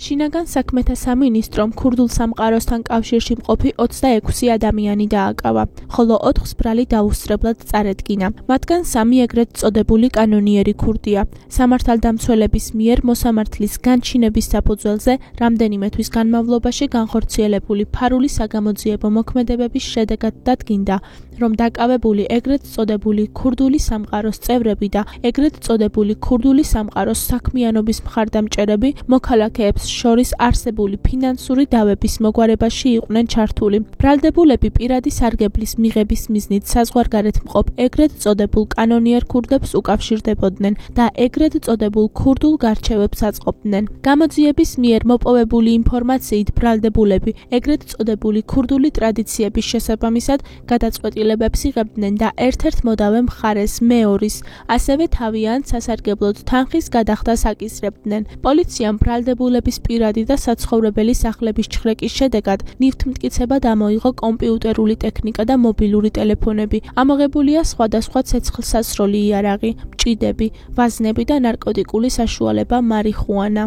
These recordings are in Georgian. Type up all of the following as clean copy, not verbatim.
შინაგან საქმეთა სამინისტრომ ქურდულ სამყაროსთან კავშირში მყოფი 26 ადამიანი დააკავა, ხოლო 4 ბრალი დაუსწრებლად წარედგინა. მათგან 3 ეგრეთ წოდებული კანონიერი ქურდია. სამართალდამცველების მიერ მოსამართლის განჩინების საფუძველზე რამდენიმე თვის განმავლობაში განხორციელებული ფარული საგამოძიებო მოქმედებების შედეგად დადგინდა, რომ დაკავებული ეგრეთ წოდებული ქურდული სამყაროს წევრები და ეგრეთ წოდებული ქურდული სამყაროს საქმიანობის მხარდამჭერები მოქალაქეებს შორის არსებული ფინანსური დავების მოგვარებაში იყვნენ ჩართული. ბრალდებულები პირადი სარგებლის მიღების მიზნით საზღვარგარეთ მყოფ ეგრეთ წოდებულ კანონიერ ქურდებს უკავშირდებოდნენ და ეგრეთ წოდებულ ქურდულ გარჩევებს აწყობდნენ. გამოძიების მიერ მოპოვებული ინფორმაციით ბრალდებულები ეგრეთ წოდებული ქურდული ტრადიციების შესაბამისად გადაწყვეტილებებს იღებდნენ და ერთ-ერთ მოდავე მხარეს მეორის, ასევე თავიანთ სასარგებლოდ თანხის გადახდას აკისრებდნენ. პოლიციამ ბრალდებულების პირადი და საცხოვრებელი სახლების ჩხრეკის შედეგად ნივთმტკიცება ამოიღო კომპიუტერული ტექნიკა და მობილური ტელეფონები. ამოღებულია სხვადასხვა ცეცხლსასროლი იარაღი, მჭიდები, ვაზნები და ნარკოტიკული საშუალება მარიხუანა.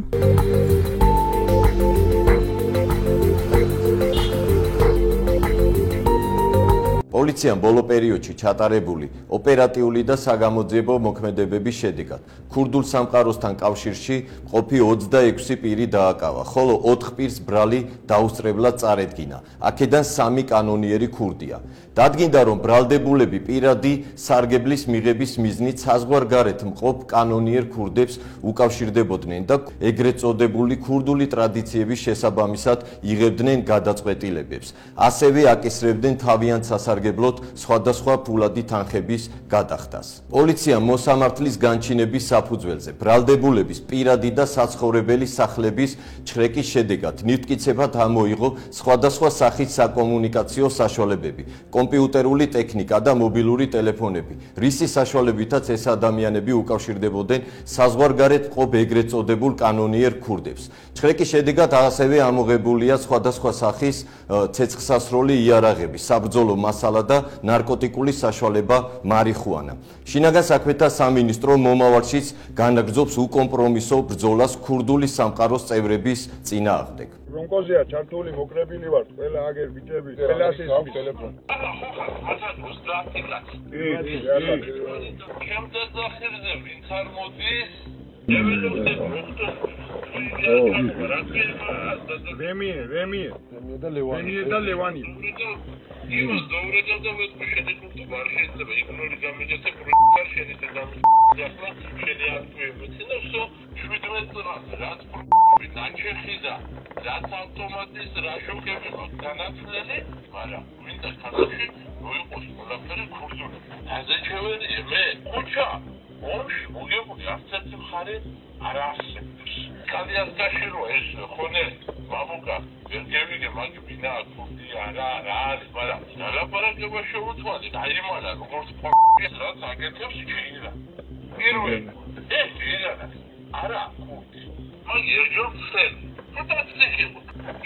პოლიციამ ბოლო პერიოდში ჩატარებული ოპერატიული და საგამოძიებო მოქმედებების შედეგად ქურდულ სამყაროსთან კავშირში მყოფი 26 პირი დააკავა, ხოლო 4 პირს ბრალი დაუსწრებლად წარედგინა. აქედან 3 კანონიერი ქურდია. დადგინდა, რომ ბრალდებულები პირადი სარგებლის მიღების მიზნით საზღვარგარეთ მყოფ კანონიერ ქურდებს უკავშირდებოდნენ და ეგრეთ წოდებული ქურდული ტრადიციების შესაბამისად იღებდნენ გადაწყვეტილებებს. ასევე აკისრებდნენ თავიანთ სასარგებლოდ სხვადასხვა ფულადი თანხების გადახდას. პოლიციამ მოსამართლის განჩინების საფუძველზე ბრალდებულების პირადი და საცხოვრებელი სახლების ჩხრეკის შედეგად ნივთმტკიცებად ამოიღო სხვადასხვა სახის საკომუნიკაციო საშუალებები, კომპიუტერული ტექნიკა და მობილური ტელეფონები, რისის საშუალებითაც ეს ადამიანები უკავშირდებოდნენ საზღვარგარეთ მყოფ ეგრეთ წოდებულ კანონიერ ქურდებს. ჩხრეკის შედეგად ასევე ამოღებულია სხვადასხვა სახის ცეცხლსასროლი იარაღები, საბრძოლო მასალა და ნარკოტიკული საშუალება მარიხუანა. შინაგან საქმეთა სამინისტრო მომავალშიც განაგრძობს უკომპრომისო ბრძოლას ქურდული სამყაროს წევრების წინააღმდეგ. რონკოზია ჩართული მოკრებილი ვართ, ყველა აგერ ბიჭები, ყველას ის ტელეფონი. Remie და ლევანი. იმას დაურეკავდა მეტყუშედი კულტურა არ შეიძლება იგნორი გამიგეთ პროექტარ შეიძლება ახლა შენი აქტუები და всё 17 წელს რაც ნაჩეხიდა რაც ავტომატის რაშოკები განაცვლელი მაგრამ ვინდა ქალაქში მოიყოს ყველაფერი ქურდული ასე შევედიე მე ხუჩა ორში მოგებული არც ერთი მხარე არ არსებობს კადიას გაშირო ეს ხონე მამუკა გევიგე მაგი ბინა ქურდი არა არის მაგრამ დალაპარაკება შეუცვალე დაიმალა როგორც ეს რაც აკეთებს ჩინდა პირველი ეს ირანა არა ქურდი მაგი ერჯორცე ფოტოთიკი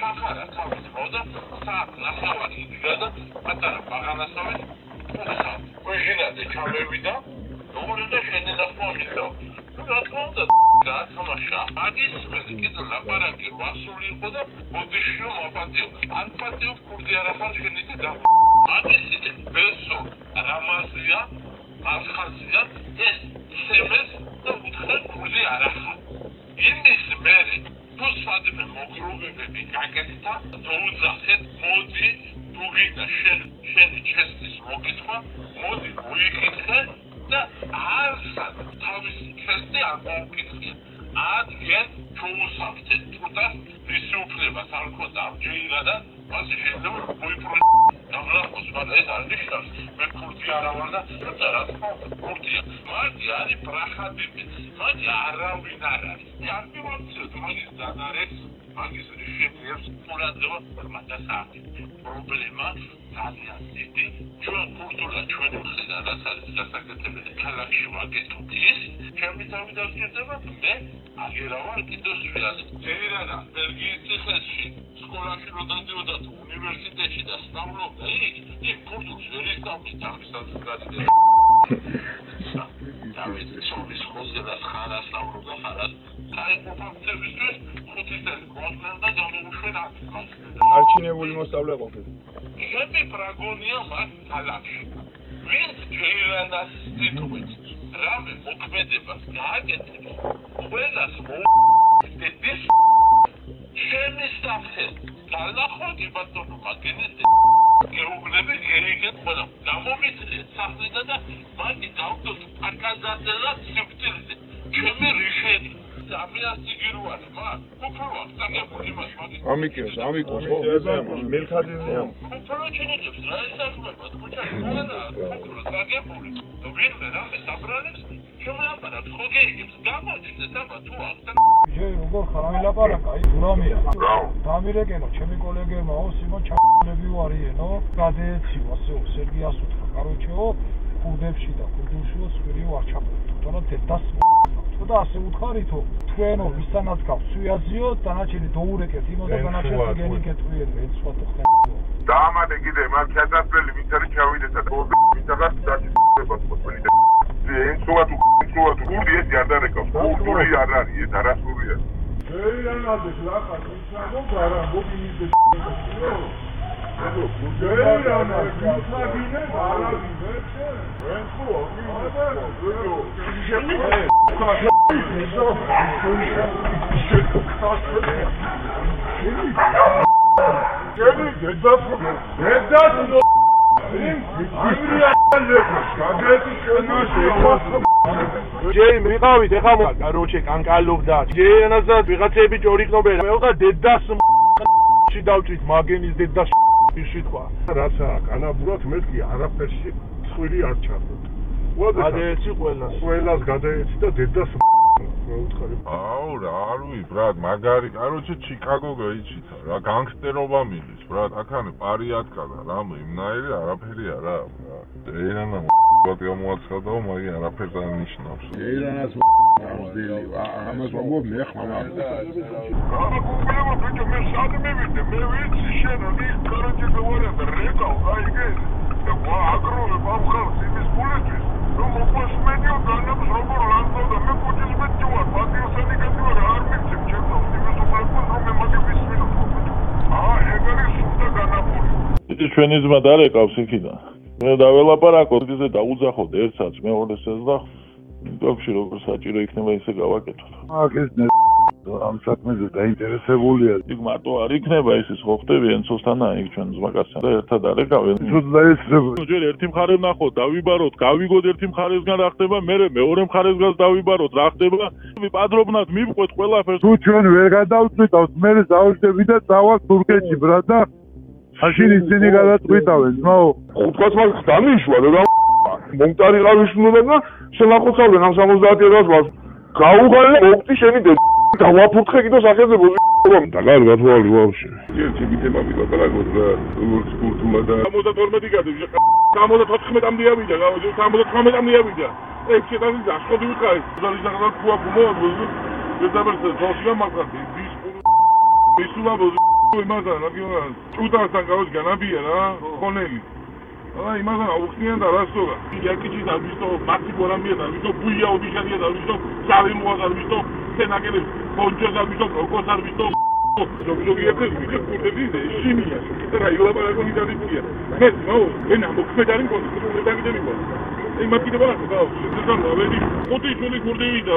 ხახარა თავის მოდა საათ ნახევარი იდგა პატარა ბაღანასავე ხა ვეჟინადე ჩამევიდა როგორია შენი დახმოვიდა რა თქმა უნდა თამაშა აგის კიდე ლაპარაკი ვასული იყო და მოდიშო მაპატიო ან პატიო ქურდი არ ახალ შენით და აგის ბესო რამაზია ასხაზია ეს სემეს და უთხე ქურდი არ ახალ იმის მერი თუ სადმე მოგროვებები გაკეთდა დაუძახეთ მოდი დუღინა შენი ჩესტის მოგითხვა მოდი მოიხითხე და არსად თავის ჩესტი არ მოგიხდე ადგენ ჩოუსახეთ თუნდაც ის უფლებას არ ქონდა ამჯერა და ასე შეიძლება მოიპროექტ დაღლახოს მაგრამ ეს არ ნიშნავს მე ქურდი არა ვარ და რა თქმა უნდა ქურდია მაგი არის ბრახადები მაგი არავინ არ არის არ მივაქციოთ მაგის დანარეს მაგის შეფერს ყურადღება მათასახი პრობლემა ძალიან დიდი ჩვენ ქურდულა ჩვენი მხრიდან რაც არის გასაკეთებელი ქალაქში ვაკეთოთ ის ჩემი თავი დასკეთება მე აგერავარ კიდოს ვიას წერანა ბელგიის ციხეში სკოლაში რო დადიოდა უნივერსიტეტში და სწავლობდა იქ ქურდულს ვერ ისწავლით ამისაც გადიდე დავით სოლის ხოზგებას ხარას დავრობდა ხარას აი ფაქტებისთვის ხუთისელი კონტროლ და გამომშვენ არჩინებული მოსწავლე ყოფილი ჩემი პრაგონია მას თალახში ვინც ჯეილანას სტიტუით რამე მოქმედებას გააკეთებს ყველას მოუწევს ჩემი სახე თალახოდი ბატონო მაგენეს გეუბნები გერიგეთ ყველა გამომიწრიეთ სახლიდან და მაგი გავდოთ აკაზატელა სიკვდილზე ჩემი რიშენი ამიასიგირუარ მაგ უფროა სტაგებული მას მაგი ამიკეს ხო მელქაძეა უფრო ჩინეთებს რა ესახება თქუჩა ყველა უფრო სტაგებული ვინმე რამე საბრალებს შემოაბარებს ხო გეიგებს გამოჩნდეს აბა თუ ახლა ჯერ როგორ ხარამელაპარაკა ის ურამია დამირეკენო ჩემი კოლეგებმა ოსიმო ჩაყოლები ვარიენო გადეეციო ასეო სერგიას უთხრა კაროჩეო ქურდებში და ქურდულშიო სვირი ვარ ჩაყოლეთ თორე დედას და ასე უთხარითო თქვენო ვისთანაც გავცვიაზიო დანარჩენი დაურეკეთ იმო და დანარჩენი გენიკეთ ვიერ ეცვათო ხე დაამადე კიდე მაგ ჩასასვლელი ვინც არის ჩავიდეთ და ვისთანაც დაჭირდება თქვენი ენცოვათო გურდი ეს იარდარეკა გურდი არ არის ეს არასურია ჯეილანაძე ლაკა ისამო გარა მოგინიდე ჯეილანაძე მაგინე არაგინე ენცო ჯეიმ ვიყავით ეხლა კაროჩე კანკალობდა ჯეილანასაც ვიღაცები ჭორიკნობენ მე ვიყავ დედას ში დავჭით მაგენის დედას სიტყვა რაცა კანაბურად მეთქი არაფერში სხვილი არ ჩარდა გადაეცი ყველას გადაეცი და დედას აუ რა არ ვი ბრატ მაგარი კაროჩე ჩიკაგო გაიჩითა რა განგსტერობა მილის ბრატ აქანე პარიატკა და რამე იმნაირი არაფერი არა ეირანა ბატ გამოაცხადაო მაგი არაფერს არ ნიშნავს ეირანას გამზდილი ამას მოგ მე ხმა გაკუპილება ბიჭო მე სად მივიდე მე ვიცი შენ ნი კაროჩე გავარდა რეკავ გაიგე და აგროვე ბამხალს იმის ფულისთვის რომ მოგვასმენიო განებს როგორ ლანდოდა მე კუჩის მეჭوار პატიოსანი გეტყვი არ მიცემ ჩემო იმის უბრალოდ რომ მე მაგე ვისმინო ეგარი სულდა განაპური ეს ჩვენი ძმა დარეკავს იქიდან მე დაველაპარაკოთ ისე დაუძახოთ ერთსაც მეორესაც და გოგში როგორ საჭირო იქნება ისე გავაკეთოთ აქ ეს ამ საქმეზე დაინტერესებულია იქ მარტო არ იქნება ისე ხო ხტები ენცოსთანა იქ ჩვენ ძმაკაცთან და ერთად არეკავენ ჯერ ერთი მხარე ვნახოთ დავიბაროთ გავიგოთ ერთი მხარესგან რა ხდება მე მეორე მხარესგან დავიბაროთ რა ხდება პადრობნად მივყვეთ ყველაფერს თუ ჩვენ ვერ გადავწვიტავთ მე დავშდები და დავალ თურქეთში ბრატა მაშინ ისინი გადაწყვიტავენ ძმაო ხუთკაც მაგ დამიშვა რა მომტარი ყავიშნოდა და შელახოცავენ ამ 70,000 მას გაუღალე მოკტი შენი დავაფურთხე კიდო სახეზე ბოზი და კარგად ვალი ვაფშე ერთი გითემა მილაპარაკოთ რა როგორც კულტურა და 72 გადის 74-მდე ავიდა 79-მდე ავიდა ეს შეიძლება გასხოდი ვიყავი ზალიზაღდა ფუაფუმო ზედაბერზე თოშია მაგარი ისულა ბოზი იმასთან რა გიორა ჭუდასთან გავოს განაბია რა ხონელი აი იმასთან აუხსნიან და რასოა იაკიჩი და ვისო მათი გორამია და ვისო ბუია ოდიშადია და ვისო სალიმოა და ვისო სენაგელი პონჯო და ვისო კოკოს და ვისო ზოგი ეკეს ვიქე კურდები შინია და იოლაპარაკონი და დიფია მე ნო ენა მოქმედარი კონსტრუქტორი დაგიდები ყო აი მაკიდე ბალაკო გაუ შეძან ავედი ხუთი შული კურდები და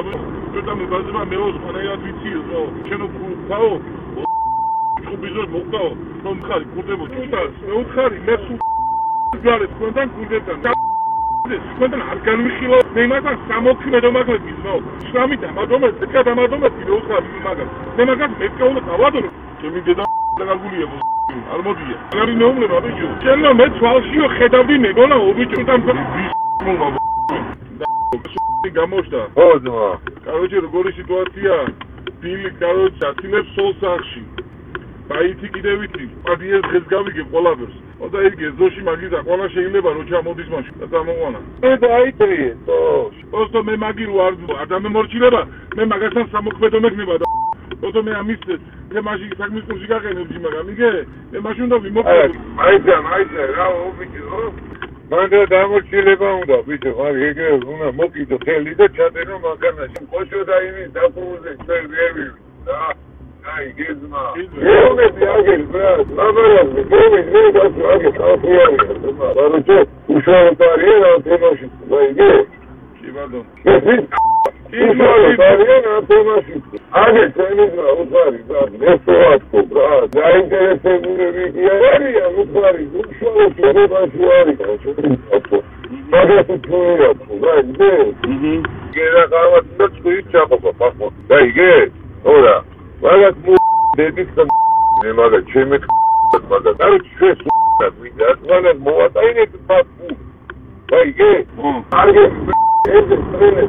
და მე ბაზება მეოს ყანაიად ვიციო ზო შენო ფაო ბიზო მოკაო რომ ხარი კურდებო ჭუტას მე უთხარი მე სულ გარე თქვენთან კურდებთან თქვენთან არ განვიხილო მე მაგას სამოქმედო მაგლები ზო შრამი დამადომეთ ეკა დამადომეთ მე უთხარი მაგას მე მაგას მეკეულე დავადო ჩემი დედა დაგაგულია არ მოდია არ მეუბნება ბიჭო შენო მე თვალშიო ხედავდი მეგონაო ბიჭო და გამოშდა ხო ძმა კაროჩე როგორი სიტუაცია დილი კაროჩე აცილებს სულ სახში აითი კიდე ვიცი, პადიეს დღეს გავიგებ ყველაფერს. და იგი ზოში მაგიდა ყველა შეიძლება რომ ჩამოდის მაშინ და წამოყვანა. მე დაიტრიე, თო მე მაგი რო არ დამემორჩილება, მე მაგასთან სამოქმედო მექნება და თო მე ამის მე მაშინ საქმის კურსი გაგენებ მაგა მიგე? მე მაშინ უნდა ვიმოქმედო. აი რა უბიჭო. მანდა დამორჩილება უნდა ბიჭო, მაგრამ ეგრე უნდა მოკიდო ხელი და ჩაწერო მანქანაში. ხოჭო და იმის დაპრუზე შევიები და აი გეზმა. ეუბნები აგერ ბრატ, აბარაზე, მე გასაგე ხალხია. ბაროჩო, უშუალოა რა თემაში. ვაიგე. შიბადო. Age tenizma uzari, brad, nešto ovako, brad, zainteresirani jarija, uzari, ušao ću rebašu arika, sada su čujatku, daj, gdje? Gdje kavat mrčku i čakova, pako, daj, gdje? Ora, vagat mu debit sam nema ga, čemet maga, naruči sve su vidat, vagat mu, a taj neki papu, daj, gdje? Age, age, strene,